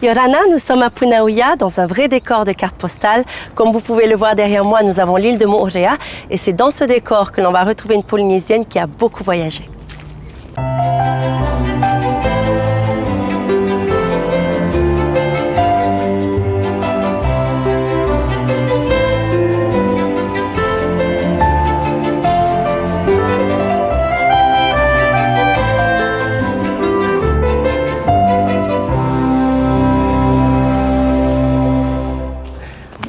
Yorana, nous sommes à Punaauia, dans un vrai décor de carte postale. Comme vous pouvez le voir derrière moi, nous avons l'île de Moorea et c'est dans ce décor que l'on va retrouver une Polynésienne qui a beaucoup voyagé.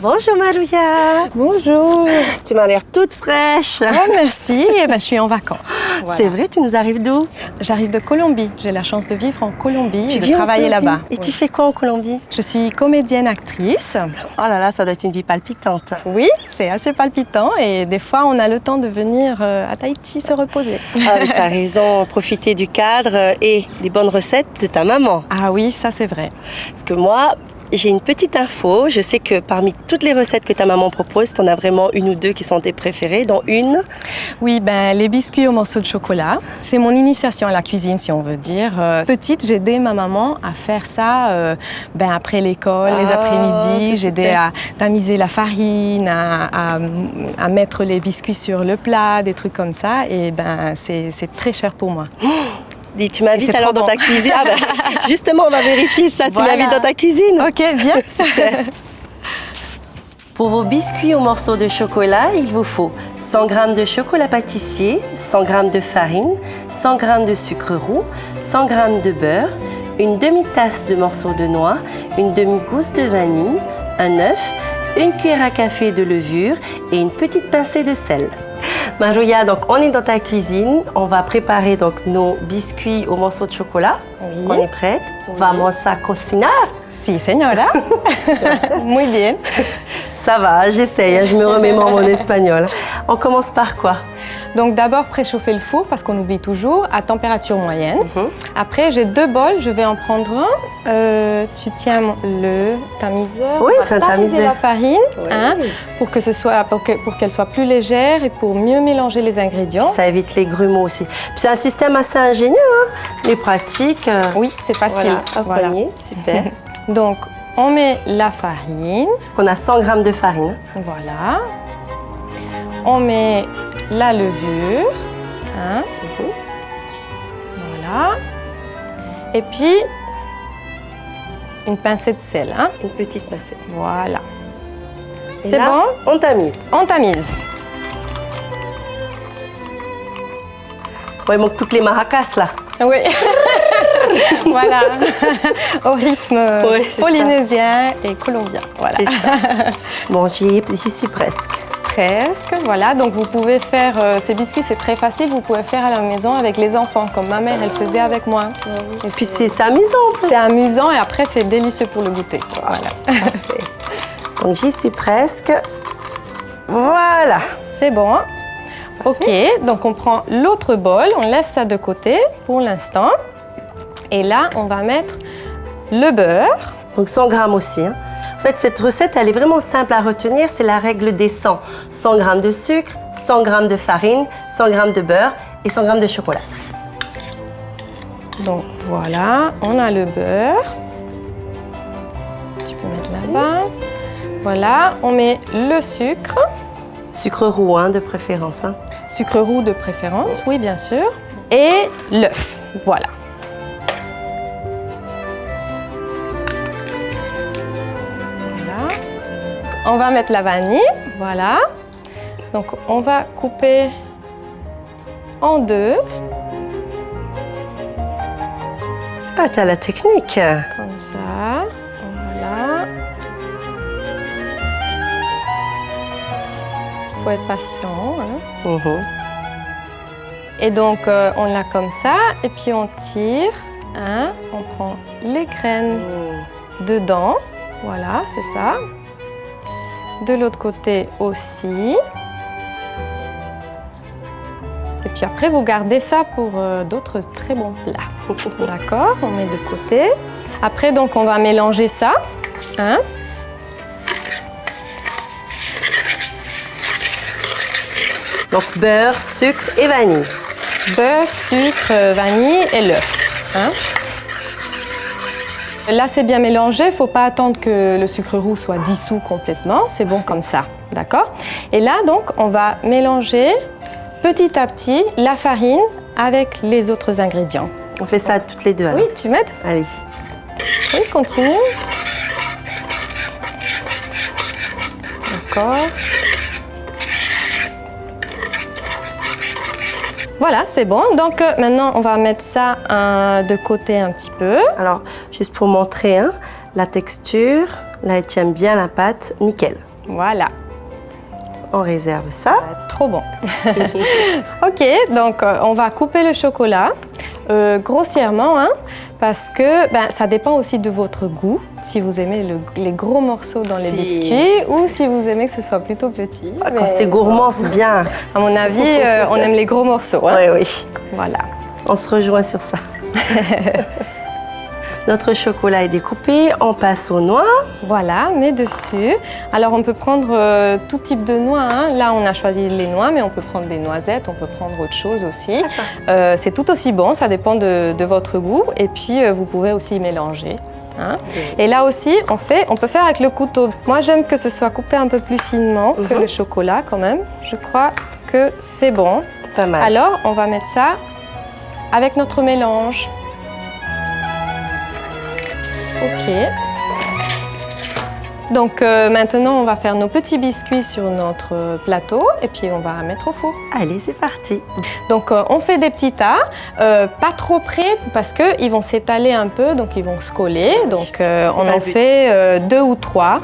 Bonjour Maruya. Bonjour. Tu m'as l'air toute fraîche. Ah, merci, je suis en vacances. Voilà. C'est vrai, tu nous arrives d'où? J'arrive de Colombie. J'ai la chance de vivre en Colombie et de travailler là-bas. Et tu fais quoi en Colombie? Je suis comédienne-actrice. Oh là là, ça doit être une vie palpitante. Oui, c'est assez palpitant et des fois on a le temps de venir à Tahiti se reposer. Ah, tu as raison, profiter du cadre et des bonnes recettes de ta maman. Ah oui, ça c'est vrai. Parce que moi, j'ai une petite info. Je sais que parmi toutes les recettes que ta maman propose, tu en as vraiment une ou deux qui sont tes préférées, dont une. Oui, les biscuits au morceau de chocolat. C'est mon initiation à la cuisine, si on veut dire. Petite, j'ai aidé ma maman à faire ça après l'école, les après-midi. J'ai aidé à tamiser la farine, à mettre les biscuits sur le plat, des trucs comme ça. Et c'est très cher pour moi. Dis, tu m'invites alors dans ta cuisine. Ah justement, on va vérifier ça. Voilà. Tu m'invites dans ta cuisine. Ok, viens. Pour vos biscuits au morceau de chocolat, il vous faut 100 g de chocolat pâtissier, 100 g de farine, 100 g de sucre roux, 100 g de beurre, une demi-tasse de morceaux de noix, une demi-gousse de vanille, un œuf, une cuillère à café de levure et une petite pincée de sel. Maruya, donc on est dans ta cuisine, on va préparer donc nos biscuits au morceau de chocolat. Oui. On est prête. Oui. Vamos a cocinar. Si, señora. Muy bien. Ça va, j'essaye, je me remémore mon espagnol. On commence par quoi? Donc d'abord préchauffer le four parce qu'on oublie toujours à température moyenne. Après j'ai deux bols, je vais en prendre un. Tu tiens le tamiseur. Oui, c'est un tamiseur. La farine pour que pour qu'elle soit plus légère et pour mieux mélanger les ingrédients. Ça évite les grumeaux aussi. C'est un système assez ingénieux, mais pratique. Oui, c'est facile. Voilà, super. Donc on met la farine. On a 100 g de farine. Voilà. On met la levure, voilà, et puis une pincée de sel, une petite pincée. Voilà. C'est bon? On tamise. On tamise. Ouais, il manque plus que les maracas là. Oui. Voilà, au rythme polynésien et colombien. Voilà. C'est ça. Bon, j'y suis presque. Presque, voilà. Donc vous pouvez faire ces biscuits, c'est très facile. Vous pouvez faire à la maison avec les enfants, comme ma mère, elle faisait avec moi. Et puis c'est amusant en plus. C'est amusant et après c'est délicieux pour le goûter. Voilà. Parfait. Donc j'y suis presque. Voilà. C'est bon. Ok, donc on prend l'autre bol, on laisse ça de côté pour l'instant. Et là, on va mettre le beurre. Donc 100 g aussi. En fait, cette recette, elle est vraiment simple à retenir. C'est la règle des 100. 100 g de sucre, 100 g de farine, 100 g de beurre et 100 g de chocolat. Donc voilà, on a le beurre. Tu peux mettre là-bas. Voilà, on met le sucre. Sucre roux, de préférence. Sucre roux de préférence, oui, bien sûr. Et l'œuf, voilà. On va mettre la vanille, voilà. Donc on va couper en deux. Ah, t'as la technique. Comme ça, voilà. Faut être patient. Et donc on l'a comme ça, et puis on tire. On prend les graines dedans, voilà, c'est ça. De l'autre côté aussi. Et puis après, vous gardez ça pour d'autres très bons plats. D'accord, on met de côté. Après, donc, on va mélanger ça. Donc, beurre, sucre et vanille. Beurre, sucre, vanille et l'œuf. Là, c'est bien mélangé. Il ne faut pas attendre que le sucre roux soit dissous complètement. C'est bon comme ça, d'accord? Et là, donc, on va mélanger petit à petit la farine avec les autres ingrédients. On fait ça toutes les deux alors. Oui, tu m'aides? Allez. Oui, continue. D'accord. Voilà, c'est bon. Donc maintenant, on va mettre ça de côté un petit peu. Alors, juste pour montrer hein, la texture, là, elle tient bien la pâte, nickel. Voilà. On réserve ça. Trop bon. Ok, donc on va couper le chocolat grossièrement, hein, parce que ça dépend aussi de votre goût. Si vous aimez les gros morceaux dans les biscuits ou si vous aimez que ce soit plutôt petit. Quand c'est gourmand, c'est bien. À mon avis, on aime les gros morceaux. Hein. Oui, oui. Voilà. On se rejoint sur ça. Notre chocolat est découpé, on passe aux noix. Voilà, mets dessus. Alors on peut prendre tout type de noix. Hein. Là, on a choisi les noix, mais on peut prendre des noisettes, on peut prendre autre chose aussi. C'est tout aussi bon, ça dépend de votre goût. Et puis, vous pouvez aussi mélanger. Hein. Et là aussi, on peut faire avec le couteau. Moi, j'aime que ce soit coupé un peu plus finement que le chocolat quand même. Je crois que c'est bon. Pas mal. Alors, on va mettre ça avec notre mélange. Ok. Donc maintenant, on va faire nos petits biscuits sur notre plateau et puis on va mettre au four. Allez, c'est parti. Donc on fait des petits tas, pas trop près parce qu'ils vont s'étaler un peu, donc ils vont se coller. Donc on en fait 2 ou 3.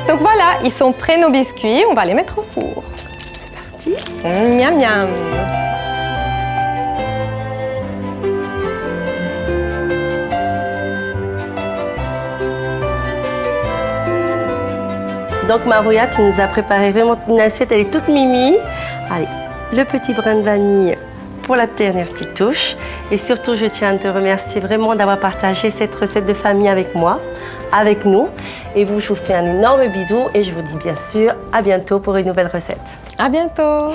Donc voilà, ils sont prêts nos biscuits, on va les mettre au four. C'est parti. Miam miam. Donc Marouya, tu nous as préparé vraiment une assiette, elle est toute mimi. Allez, le petit brin de vanille pour la dernière petite touche. Et surtout, je tiens à te remercier vraiment d'avoir partagé cette recette de famille avec moi, avec nous. Et vous, je vous fais un énorme bisou et je vous dis bien sûr à bientôt pour une nouvelle recette. À bientôt.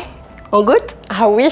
On goûte? Ah oui.